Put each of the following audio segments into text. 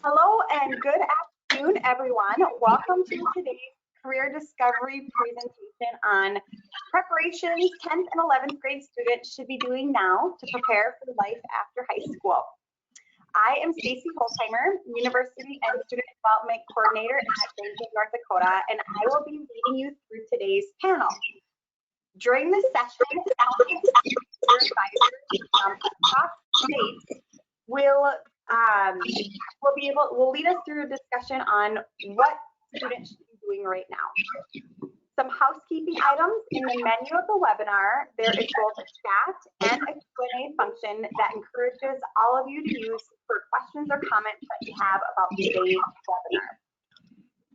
Hello and good afternoon, everyone. Welcome to today's career discovery presentation on preparations 10th and 11th grade students should be doing now to prepare for life after high school. I am Stacy Holzheimer, University and Student Development Coordinator at Greenfield, North Dakota, and I will be leading you through today's panel. During this session, advisors from across states will lead us through a discussion on what students should be doing right now. Some housekeeping items: in the menu of the webinar, there is both a chat and a Q&A function that encourages all of you to use for questions or comments that you have about today's webinar.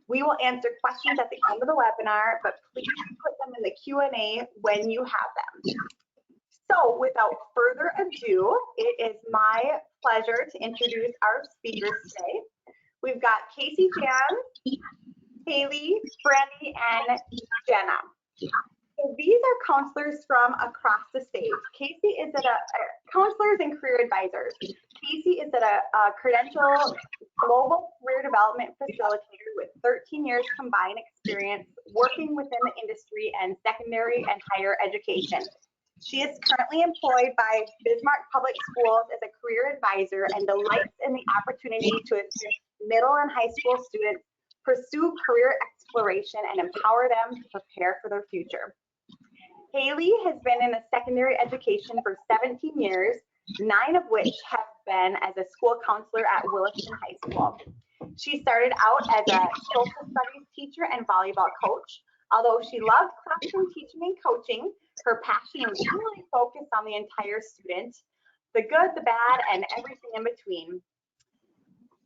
We will answer questions at the end of the webinar, but please put them in the Q&A when you have them. So without further ado, it is my pleasure to introduce our speakers today. We've got Casey, Jan, Haley, Brandy, and Jenna. So these are counselors from across the state. Casey is at counselors and career advisors. Casey is at a credential global career development facilitator with 13 years combined experience working within the industry and secondary and higher education. She is currently employed by Bismarck Public Schools as a career advisor and delights in the opportunity to assist middle and high school students pursue career exploration and empower them to prepare for their future. Haley has been in the secondary education for 17 years, 9 of which have been as a school counselor at Williston High School. She started out as a social studies teacher and volleyball coach. Although she loved classroom teaching and coaching, her passion was really focused on the entire student, the good, the bad, and everything in between.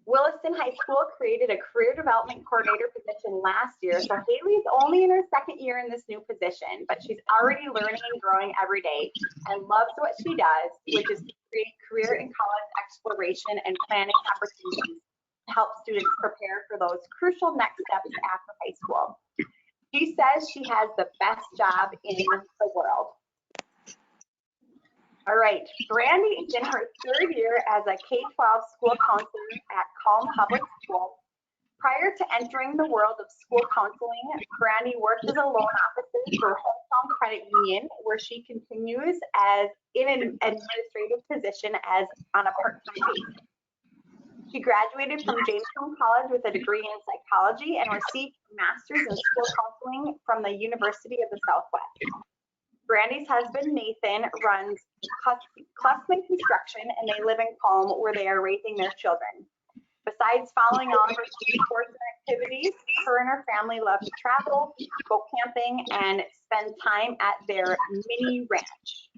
Williston High School created a career development coordinator position last year, so Haley is only in her second year in this new position, but she's already learning and growing every day and loves what she does, which is to create career and college exploration and planning opportunities to help students prepare for those crucial next steps after high school. She says she has the best job in the world. All right, Brandy is in her 3rd year as a K-12 school counselor at Calm Public School. Prior to entering the world of school counseling, Brandy worked as a loan officer for Hometown Credit Union, where she continues as in an administrative position as on a part-time basis. She graduated from Jamestown College with a degree in psychology and received a master's in school counseling from the University of the Southwest. Brandy's husband, Nathan, runs Klussman Construction, and they live in Calm, where they are raising their children. Besides following all of her sports and activities, her and her family love to travel, go camping, and spend time at their mini ranch.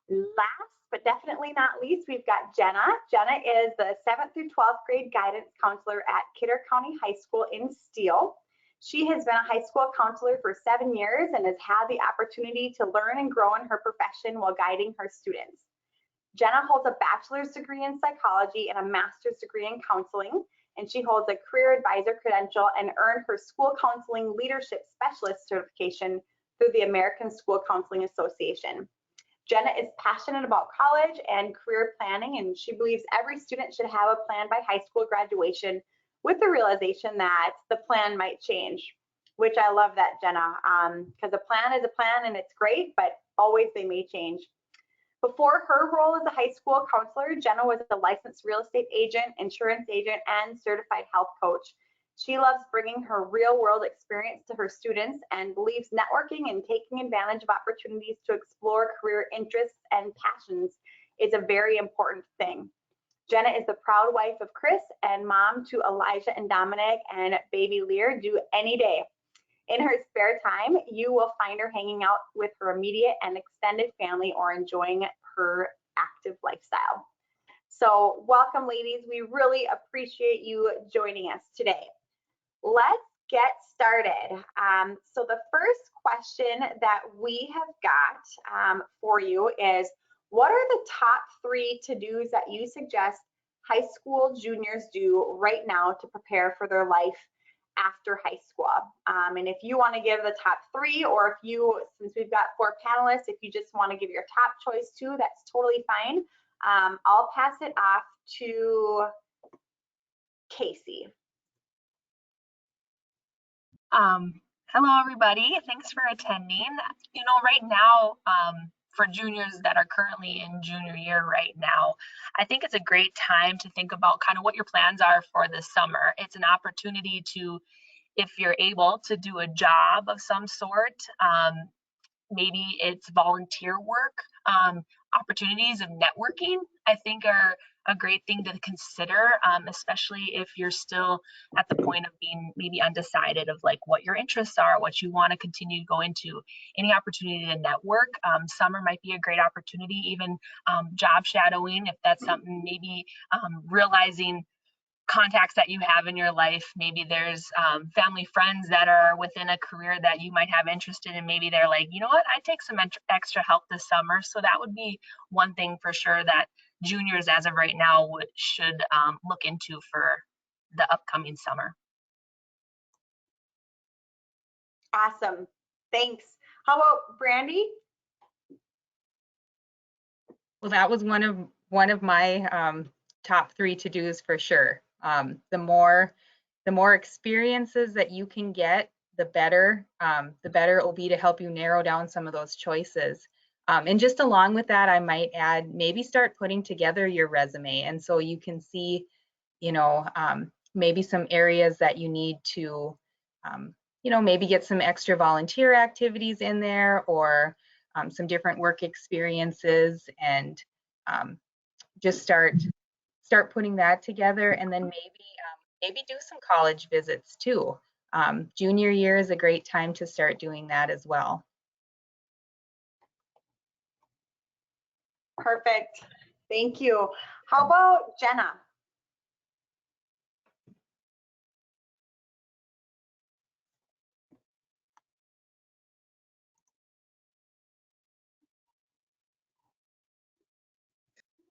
Last but definitely not least, we've got Jenna. Jenna is the 7th through 12th grade guidance counselor at Kidder County High School in Steele. She has been a high school counselor for 7 years and has had the opportunity to learn and grow in her profession while guiding her students. Jenna holds a bachelor's degree in psychology and a master's degree in counseling, and she holds a career advisor credential and earned her school counseling leadership specialist certification through the American School Counseling Association. Jenna is passionate about college and career planning, and she believes every student should have a plan by high school graduation, with the realization that the plan might change, which I love that, Jenna, because a plan is a plan and it's great, but always they may change. Before her role as a high school counselor, Jenna was a licensed real estate agent, insurance agent, and certified health coach. She loves bringing her real-world experience to her students and believes networking and taking advantage of opportunities to explore career interests and passions is a very important thing. Jenna is the proud wife of Chris and mom to Elijah and Dominic and baby Lear due any day. In her spare time, you will find her hanging out with her immediate and extended family or enjoying her active lifestyle. So welcome, ladies. We really appreciate you joining us today. Let's get started. So the first question that we have got for you is, what are the top 3 to-dos that you suggest high school juniors do right now to prepare for their life after high school? And if you want to give the top 3, or if you, since we've got 4 panelists, if you just want to give your top choice too, that's totally fine. I'll pass it off to Casey. Hello, everybody. Thanks for attending. You know, right now, for juniors that are currently in junior year right now, I think it's a great time to think about kind of what your plans are for this summer. It's an opportunity to, if you're able to do a job of some sort, maybe it's volunteer work, opportunities of networking, I think are a great thing to consider, especially if you're still at the point of being maybe undecided of like what your interests are, what you want to continue to go into. Any opportunity to network, summer might be a great opportunity, even job shadowing, if that's something, maybe realizing contacts that you have in your life. Maybe there's family friends that are within a career that you might have interested in. Maybe they're like, you know what, I take some extra help this summer. So that would be one thing for sure that juniors as of right now should look into for the upcoming summer. Awesome. Thanks. How about Brandy? Well, that was one of my top 3 to-dos for sure. The more experiences that you can get, the better it will be to help you narrow down some of those choices. And just along with that, I might add, maybe start putting together your resume. And so you can see, you know, maybe some areas that you need to, you know, maybe get some extra volunteer activities in there, or some different work experiences, and just start putting that together. And then maybe do some college visits too. Junior year is a great time to start doing that as well. Perfect. Thank you. How about Jenna?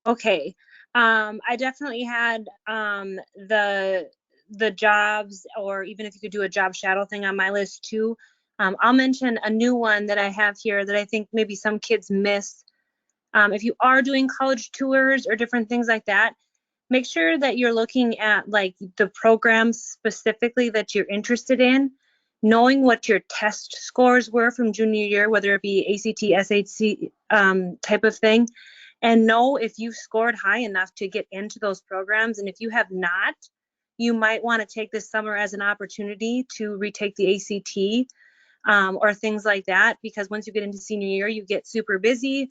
Okay. I definitely had the jobs, or even if you could do a job shadow thing, on my list too. I'll mention a new one that I have here that I think maybe some kids miss. If you are doing college tours or different things like that, make sure that you're looking at like the programs specifically that you're interested in, knowing what your test scores were from junior year, whether it be ACT, SAT type of thing, and know if you've scored high enough to get into those programs. And if you have not, you might want to take this summer as an opportunity to retake the ACT or things like that, because once you get into senior year, you get super busy.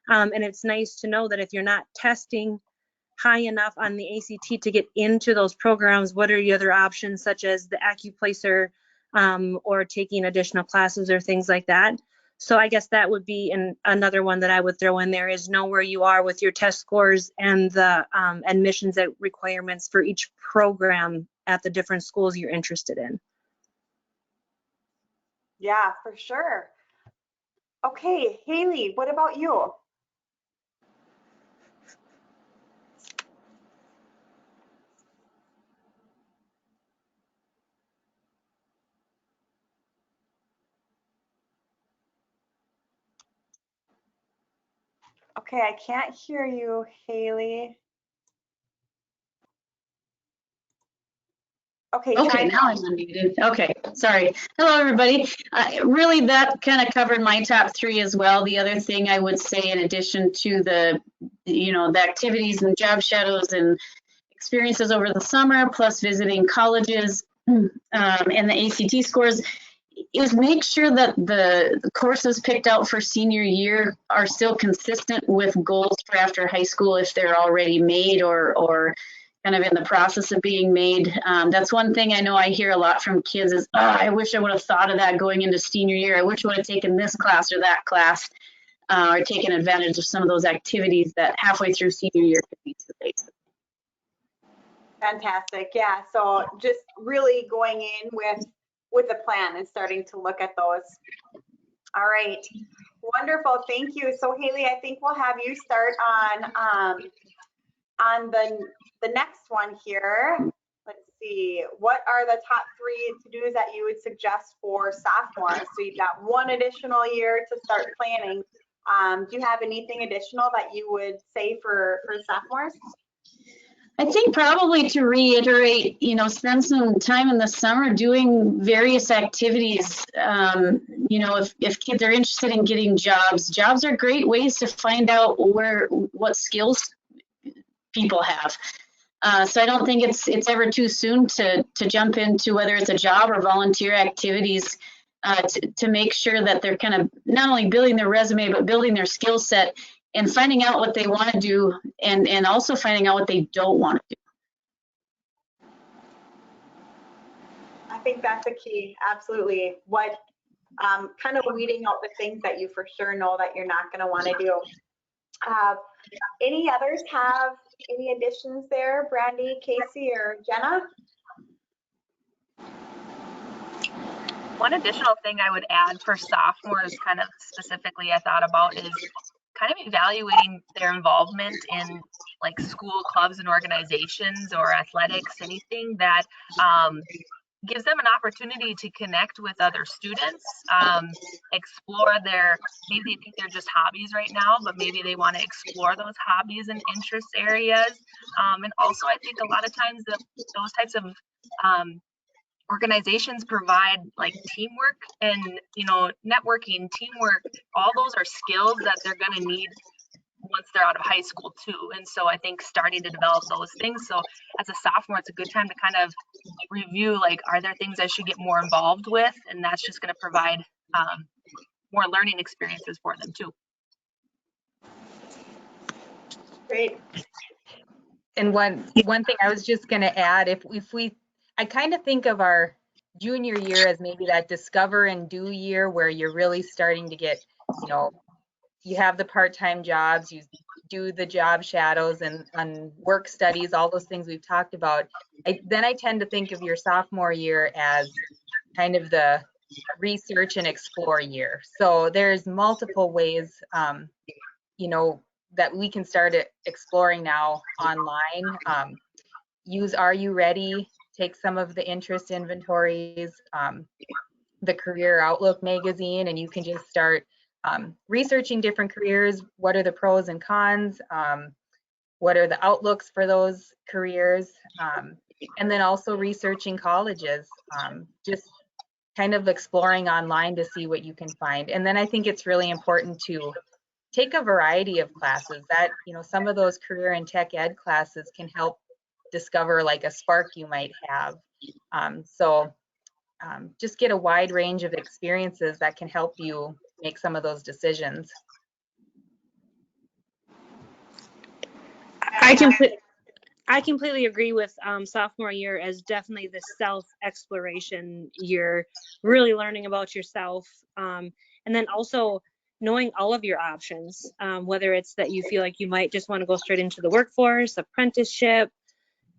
And it's nice to know that if you're not testing high enough on the ACT to get into those programs, what are your other options, such as the AccuPlacer or taking additional classes or things like that. So I guess that would be another one that I would throw in there, is know where you are with your test scores and the admissions requirements for each program at the different schools you're interested in. Yeah, for sure. Okay, Haley, what about you? Okay, I can't hear you, Haley. Okay, now I'm unmuted. Okay, sorry. Hello, everybody. Really, that kind of covered my top 3 as well. The other thing I would say, in addition to the activities and job shadows and experiences over the summer, plus visiting colleges and the ACT scores, is make sure that the courses picked out for senior year are still consistent with goals for after high school, if they're already made or kind of in the process of being made. That's one thing I know I hear a lot from kids is, I wish I would have thought of that going into senior year. I wish I would have taken this class or that class, or taken advantage of some of those activities that halfway through senior year could be too late. Fantastic. Yeah, so just really going in with a plan and starting to look at those. All right, wonderful. Thank you. So Haley, I think we'll have you start on the next one here. Let's see, what are the top 3 to-dos that you would suggest for sophomores? So you've got one additional year to start planning. Do you have anything additional that you would say for sophomores? I think probably to reiterate, spend some time in the summer doing various activities. If kids are interested in getting jobs are great ways to find out what skills people have. So I don't think it's ever too soon to jump into whether it's a job or volunteer activities to make sure that they're kind of not only building their resume, but building their skill set and finding out what they want to do and also finding out what they don't want to do. I think that's a key, absolutely. What kind of weeding out the things that you for sure know that you're not going to want to do. Any others have any additions there, Brandy, Casey, or Jenna? One additional thing I would add for sophomores, kind of specifically, I thought about is kind of evaluating their involvement in like school clubs and organizations or athletics, anything that gives them an opportunity to connect with other students, explore maybe they think they're just hobbies right now, but maybe they want to explore those hobbies and interest areas. And also I think a lot of times those types of organizations provide like teamwork and, networking, teamwork, all those are skills that they're going to need once they're out of high school too. And so I think starting to develop those things. So as a sophomore, it's a good time to kind of review, like, are there things I should get more involved with? And that's just going to provide more learning experiences for them too. Great. And one thing I was just going to add, I kind of think of our junior year as maybe that discover and do year where you're really starting to get, you have the part-time jobs, you do the job shadows and work studies, all those things we've talked about. Then I tend to think of your sophomore year as kind of the research and explore year. So there's multiple ways, that we can start exploring now online. Use Are You Ready? Take some of the interest inventories, the Career Outlook magazine, and you can just start researching different careers. What are the pros and cons? What are the outlooks for those careers? And then also researching colleges, just kind of exploring online to see what you can find. And then I think it's really important to take a variety of classes that, some of those career and tech ed classes can help discover like a spark you might have. Just get a wide range of experiences that can help you make some of those decisions. I completely agree with sophomore year as definitely the self-exploration year, really learning about yourself, and then also knowing all of your options, whether it's that you feel like you might just want to go straight into the workforce, apprenticeship,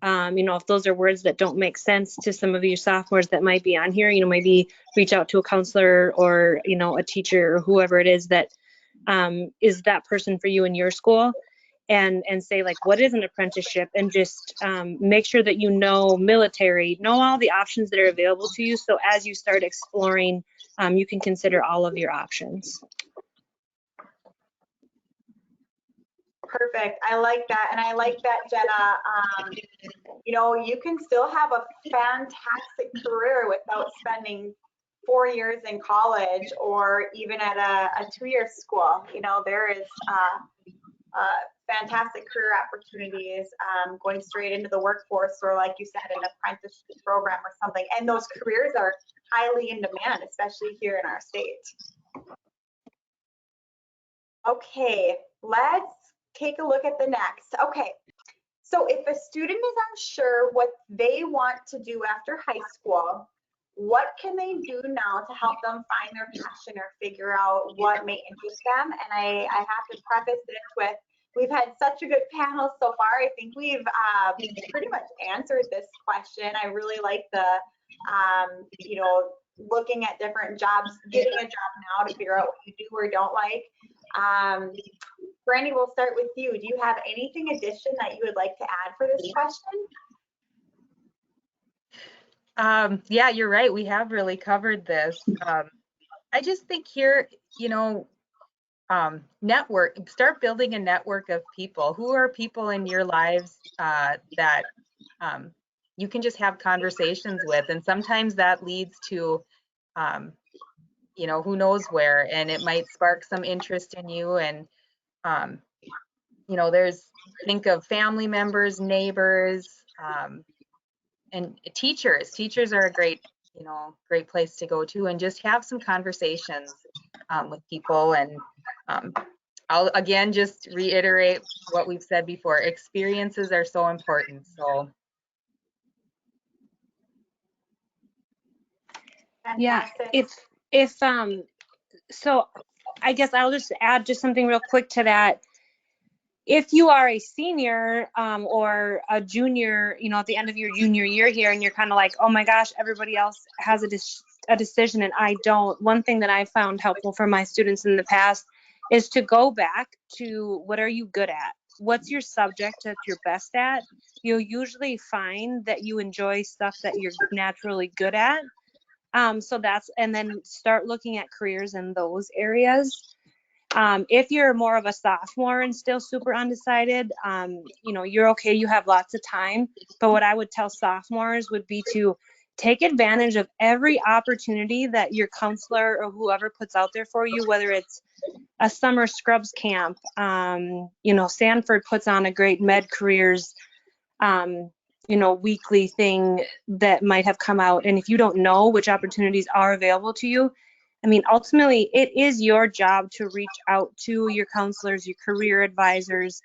if those are words that don't make sense to some of you sophomores that might be on here, maybe reach out to a counselor or, a teacher or whoever it is that is that person for you in your school, and say like, what is an apprenticeship? And just make sure that military, know all the options that are available to you. So as you start exploring, you can consider all of your options. Perfect. I like that. And I like that, Jenna. You can still have a fantastic career without spending 4 years in college or even at a 2-year school. There is fantastic career opportunities going straight into the workforce, or like you said, an apprenticeship program or something. And those careers are highly in demand, especially here in our state. Okay, let's take a look at the next. Okay, so if a student is unsure what they want to do after high school, what can they do now to help them find their passion or figure out what may interest them? And I have to preface this with, we've had such a good panel so far. I think we've pretty much answered this question. I really like the, looking at different jobs, getting a job now to figure out what you do or don't like. Brandy, we'll start with you. Do you have anything addition that you would like to add for this question? Yeah, you're right. We have really covered this. I just think here, start building a network of people. Who are people in your lives that you can just have conversations with? And sometimes that leads to, you know, who knows where, and it might spark some interest in you. And, you know, think of family members, neighbors, and teachers. Teachers are a great, you know, great place to go to, and just have some conversations with people. And I'll again just reiterate what we've said before. Experiences are so important. So Yeah, fantastic. if so I guess I'll just add just something real quick to that. If you are a senior or a junior, you know, at the end of your junior year here, and you're kind of like, oh my gosh, everybody else has a decision and I don't. One thing that I found helpful for my students in the past is to go back to what are you good at? What's your subject that you're best at? You'll usually find that you enjoy stuff that you're naturally good at. And then start looking at careers in those areas. If you're more of a sophomore and still super undecided, you know, you're okay, you have lots of time. But what I would tell sophomores would be to take advantage of every opportunity that your counselor or whoever puts out there for you, whether it's a summer scrubs camp, you know, Sanford puts on a great med careers, you know, weekly thing that might have come out. And if you don't know which opportunities are available to you, I mean, ultimately, it is your job to reach out to your counselors, your career advisors,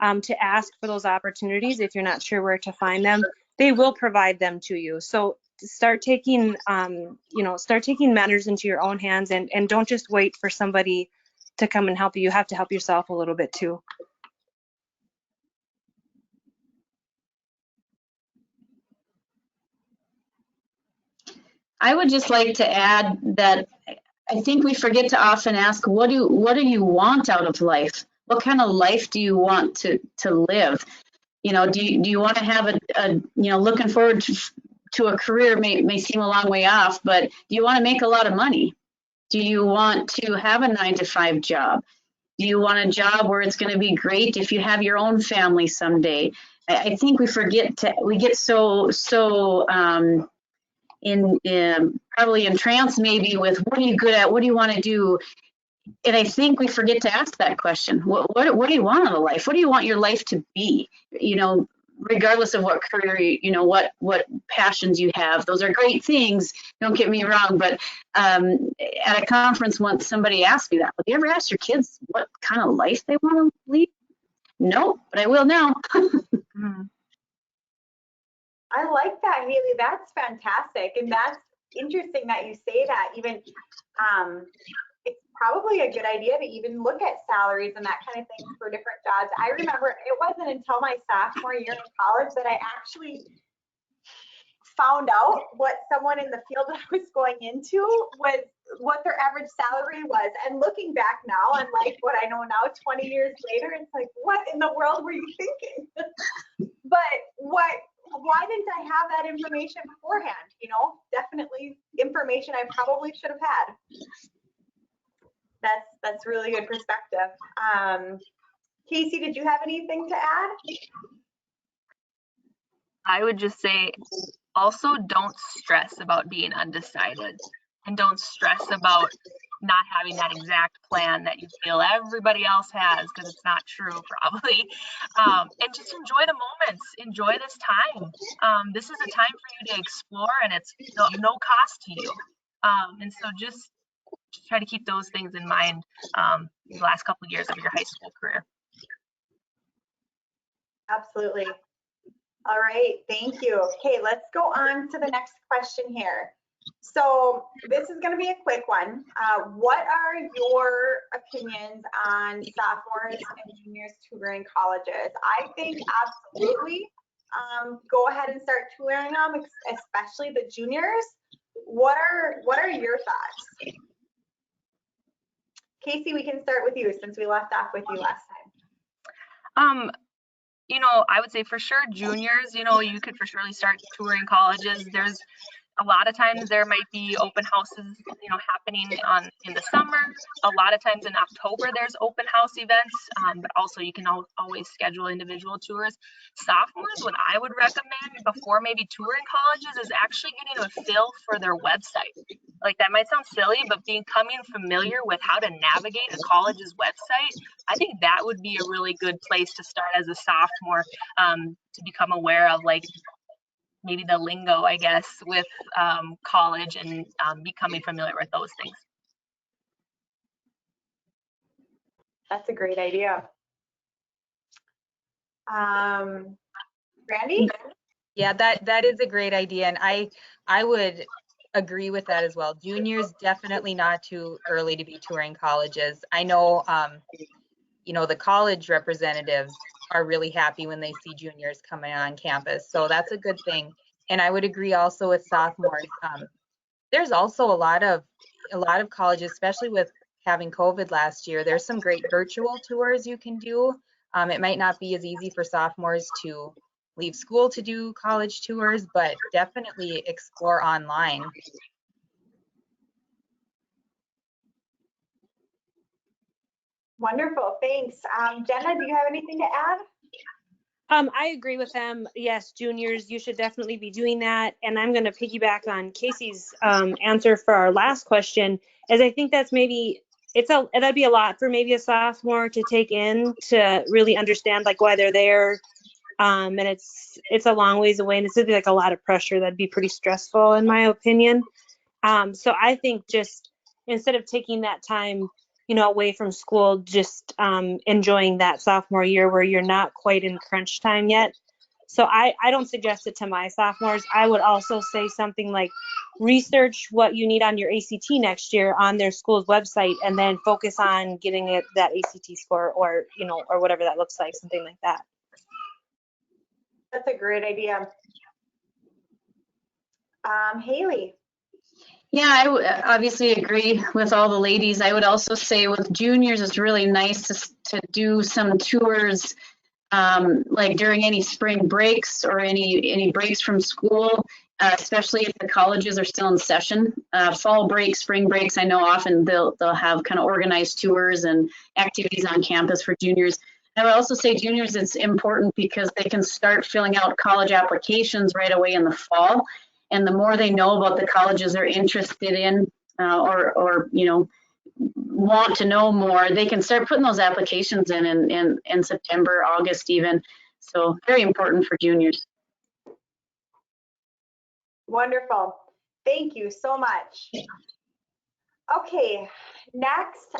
to ask for those opportunities. If you're not sure where to find them, they will provide them to you. So start taking, you know, start taking matters into your own hands, and don't just wait for somebody to come and help you. You have to help yourself a little bit too. I would just like to add that I think we forget to often ask, what do you want out of life? What kind of life do you want to live? You know, do you want to have a you know, looking forward to a career may seem a long way off, but do you want to make a lot of money? Do you want to have a 9-to-5 job? Do you want a job where it's going to be great if you have your own family someday? I think we get so probably entranced maybe with what are you good at? What do you want to do? And I think we forget to ask that question. What do you want out of life? What do you want your life to be? You know, regardless of what career, you know, what passions you have. Those are great things. Don't get me wrong. But at a conference once, somebody asked me that. Have you ever asked your kids what kind of life they want to lead? No, but I will now. I like that, Haley. That's fantastic. And that's interesting that you say that. Even it's probably a good idea to even look at salaries and that kind of thing for different jobs. I remember it wasn't until my sophomore year in college that I actually found out what someone in the field that I was going into was, what their average salary was. And looking back now, and like what I know now, 20 years later, it's like, what in the world were you thinking? But why didn't I have that information beforehand? You know, definitely information I probably should have had. That's really good perspective. Casey, did you have anything to add? I would just say, also don't stress about being undecided, and don't stress about not having that exact plan that you feel everybody else has, because it's not true probably. And just enjoy the moments, enjoy this time. This is a time for you to explore, and it's no cost to you. And so just try to keep those things in mind the last couple of years of your high school career. Absolutely. All right, thank you. Okay, let's go on to the next question here. So this is going to be a quick one. What are your opinions on sophomores and juniors tutoring colleges? I think absolutely go ahead and start tutoring them, especially the juniors. What are your thoughts? Casey, we can start with you since we left off with you last time. You know, I would say for sure juniors, you know, you could for surely start touring colleges. There's A lot of times there might be open houses, happening in the summer. A lot of times in October there's open house events, but also you can always schedule individual tours. Sophomores, what I would recommend before maybe touring colleges is actually getting a feel for their website. Like, that might sound silly, but becoming familiar with how to navigate a college's website, I think that would be a really good place to start as a sophomore, to become aware of, like, maybe the lingo, I guess, with college, and becoming familiar with those things. That's a great idea. Brandy? Yeah, that is a great idea, and I would agree with that as well. Juniors, definitely not too early to be touring colleges. I know, the college representatives are really happy when they see juniors coming on campus, so that's a good thing. And I would agree also with sophomores. There's also a lot of colleges, especially with having COVID last year, there's some great virtual tours you can do. It might not be as easy for sophomores to leave school to do college tours, but definitely explore online. Wonderful, thanks. Jenna, do you have anything to add? I agree with them. Yes, juniors, you should definitely be doing that. And I'm going to piggyback on Casey's answer for our last question, as I think that's maybe that'd be a lot for maybe a sophomore to take in, to really understand like why they're there. And it's a long ways away, and it's gonna be like a lot of pressure. That'd be pretty stressful, in my opinion. So I think just instead of taking that time, away from school, just enjoying that sophomore year where you're not quite in crunch time yet. So I don't suggest it to my sophomores. I would also say something like research what you need on your ACT next year on their school's website, and then focus on getting that ACT score, or or whatever that looks like, something like that. That's a great idea. Haley? Yeah, I obviously agree with all the ladies. I would also say with juniors, it's really nice to do some tours, like during any spring breaks or any breaks from school, especially if the colleges are still in session. Fall breaks, spring breaks, I know often they'll have kind of organized tours and activities on campus for juniors. I would also say juniors, it's important because they can start filling out college applications right away in the fall. And the more they know about the colleges they're interested in, or want to know more, they can start putting those applications in September, August even. So very important for juniors. Wonderful. Thank you so much. Okay, next,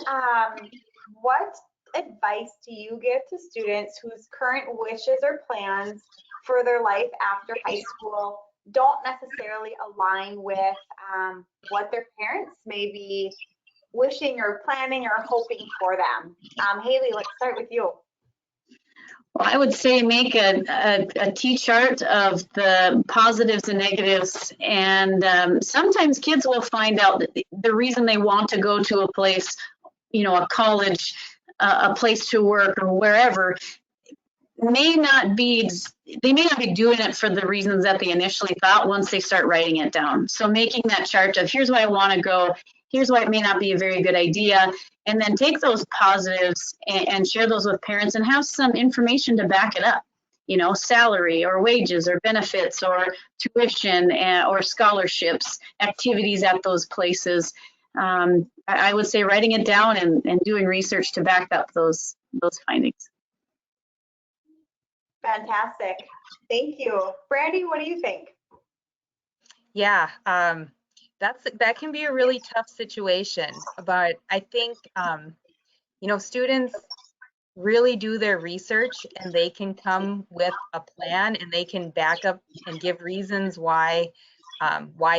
what advice do you give to students whose current wishes or plans for their life after high school don't necessarily align with what their parents may be wishing or planning or hoping for them? Haley, let's start with you. Well, I would say make a T-chart of the positives and negatives, and sometimes kids will find out that the reason they want to go to a place, a college, a place to work, or wherever, they may not be doing it for the reasons that they initially thought once they start writing it down. So making that chart of here's why I want to go, here's why it may not be a very good idea, and then take those positives and share those with parents and have some information to back it up. Salary or wages or benefits or tuition or scholarships, activities at those places. I would say writing it down and doing research to back up those findings. Fantastic. Thank you. Brandy, what do you think? Yeah, that can be a really tough situation, but I think students really do their research, and they can come with a plan, and they can back up and give reasons why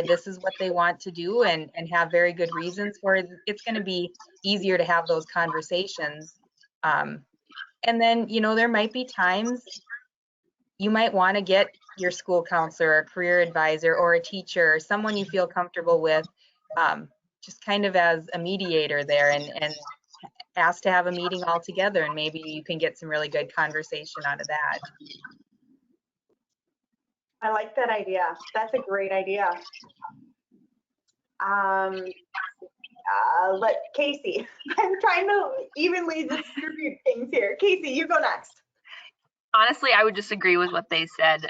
this is what they want to do, and have very good reasons for it. It's going to be easier to have those conversations. And then there might be times you might want to get your school counselor, a career advisor, or a teacher, or someone you feel comfortable with, just kind of as a mediator there, and ask to have a meeting all together, and maybe you can get some really good conversation out of that. I like that idea. That's a great idea. Let Casey, I'm trying to evenly distribute things here. Casey, you go next. Honestly, I would just agree with what they said.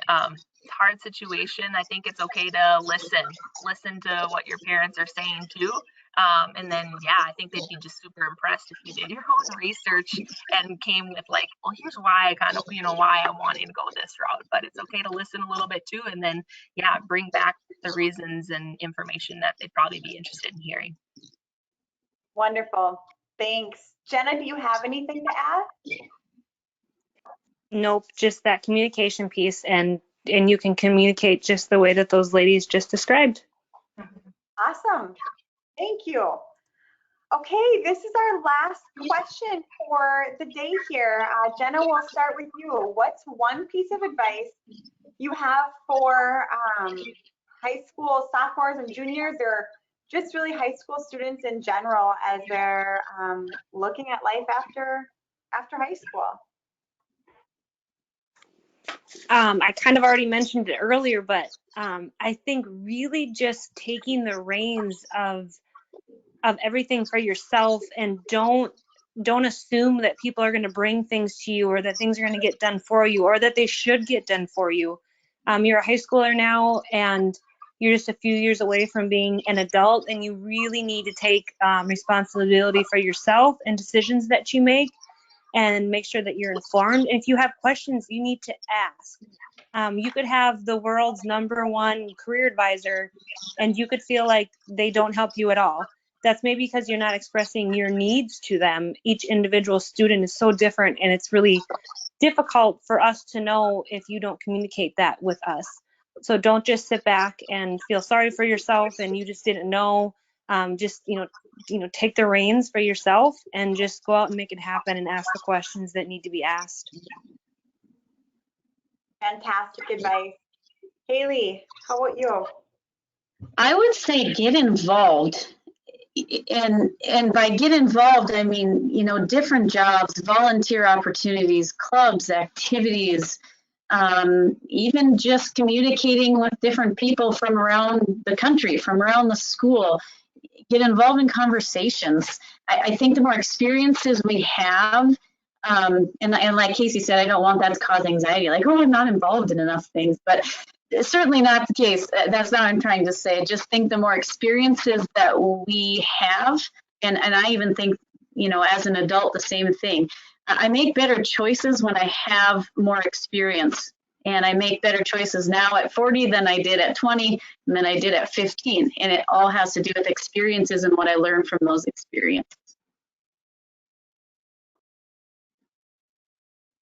Hard situation. I think it's okay to listen to what your parents are saying too. And then, yeah, I think they'd be just super impressed if you did your own research and came with like, well, here's why I kind of, why I'm wanting to go this route. But it's okay to listen a little bit too. And then, yeah, bring back the reasons and information that they'd probably be interested in hearing. Wonderful. Thanks. Jenna, do you have anything to add? Nope, just that communication piece, and you can communicate just the way that those ladies just described. Awesome. Thank you. Okay, this is our last question for the day here. Jenna, we'll start with you. What's one piece of advice you have for high school sophomores and juniors, or just really high school students in general as they're looking at life after high school? I kind of already mentioned it earlier, but I think really just taking the reins of everything for yourself, and don't assume that people are going to bring things to you, or that things are going to get done for you, or that they should get done for you. You're a high schooler now, and you're just a few years away from being an adult, and you really need to take responsibility for yourself and decisions that you make, and make sure that you're informed. If you have questions, you need to ask. You could have the world's #1 career advisor, and you could feel like they don't help you at all. That's maybe because you're not expressing your needs to them. Each individual student is so different, and it's really difficult for us to know if you don't communicate that with us. So don't just sit back and feel sorry for yourself and you just didn't know. Just take the reins for yourself and just go out and make it happen and ask the questions that need to be asked. Fantastic advice. Haley, how about you? I would say get involved. And by get involved, I mean, different jobs, volunteer opportunities, clubs, activities, even just communicating with different people from around the country, from around the school. Get involved in conversations. I think the more experiences we have, and like Casey said, I don't want that to cause anxiety, like, oh, I'm not involved in enough things, but it's certainly not the case. That's not what I'm trying to say. Just think the more experiences that we have, and I even think, as an adult, the same thing. I make better choices when I have more experience. And I make better choices now at 40 than I did at 20 and than I did at 15. And it all has to do with experiences and what I learned from those experiences.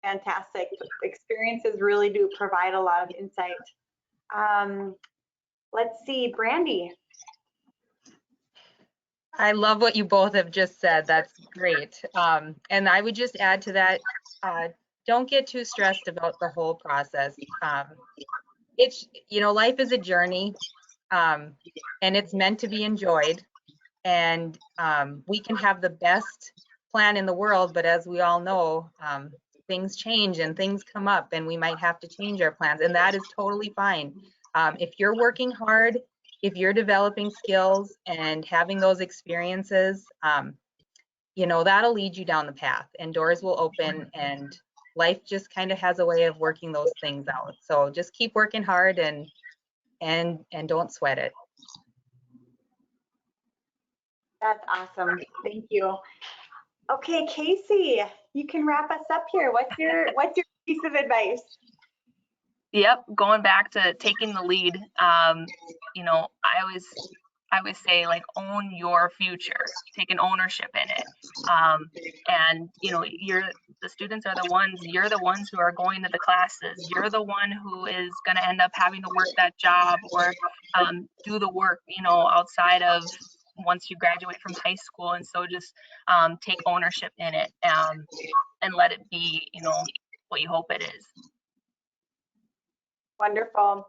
Fantastic. Experiences really do provide a lot of insight. Let's see, Brandy. I love what you both have just said. That's great. And I would just add to that, don't get too stressed about the whole process. It's, life is a journey, and it's meant to be enjoyed. And we can have the best plan in the world, but as we all know, things change and things come up, and we might have to change our plans, and that is totally fine. If you're working hard, if you're developing skills and having those experiences, that'll lead you down the path, and doors will open, and life just kind of has a way of working those things out. So just keep working hard and don't sweat it. That's awesome. Thank you. Okay, Casey, you can wrap us up here. What's your piece of advice? Yep, going back to taking the lead. I always say, like, own your future, take an ownership in it. And the students are you're the ones who are going to the classes. You're the one who is going to end up having to work that job or do the work, outside of once you graduate from high school. And so just take ownership in it, and let it be, what you hope it is. Wonderful.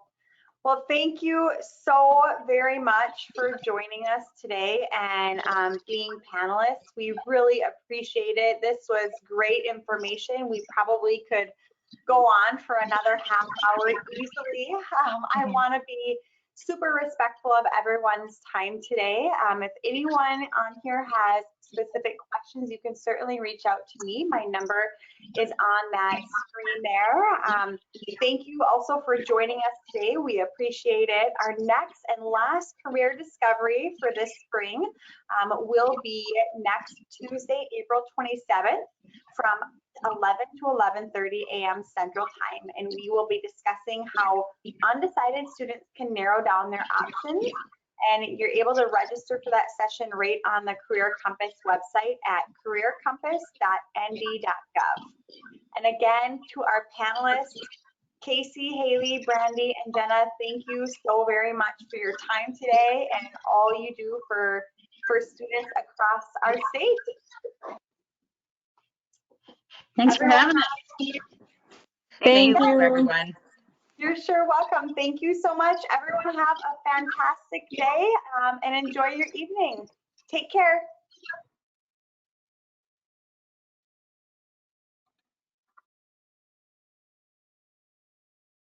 Well, thank you so very much for joining us today and being panelists. We really appreciate it. This was great information. We probably could go on for another half hour easily. I want to be super respectful of everyone's time today. If anyone on here has specific questions, you can certainly reach out to me. My number is on that screen there. Thank you also for joining us today. We appreciate it. Our next and last career discovery for this spring will be next Tuesday, April 27th from 11 to 11:30 a.m. Central Time, and we will be discussing how undecided students can narrow down their options. And you're able to register for that session right on the Career Compass website at careercompass.nd.gov. And again, to our panelists, Casey, Haley, Brandy, and Jenna, thank you so very much for your time today and all you do for students across our state. Thanks for having us. Thank you, you. everyone. You're sure welcome. Thank you so much. Everyone have a fantastic day and enjoy your evening. Take care.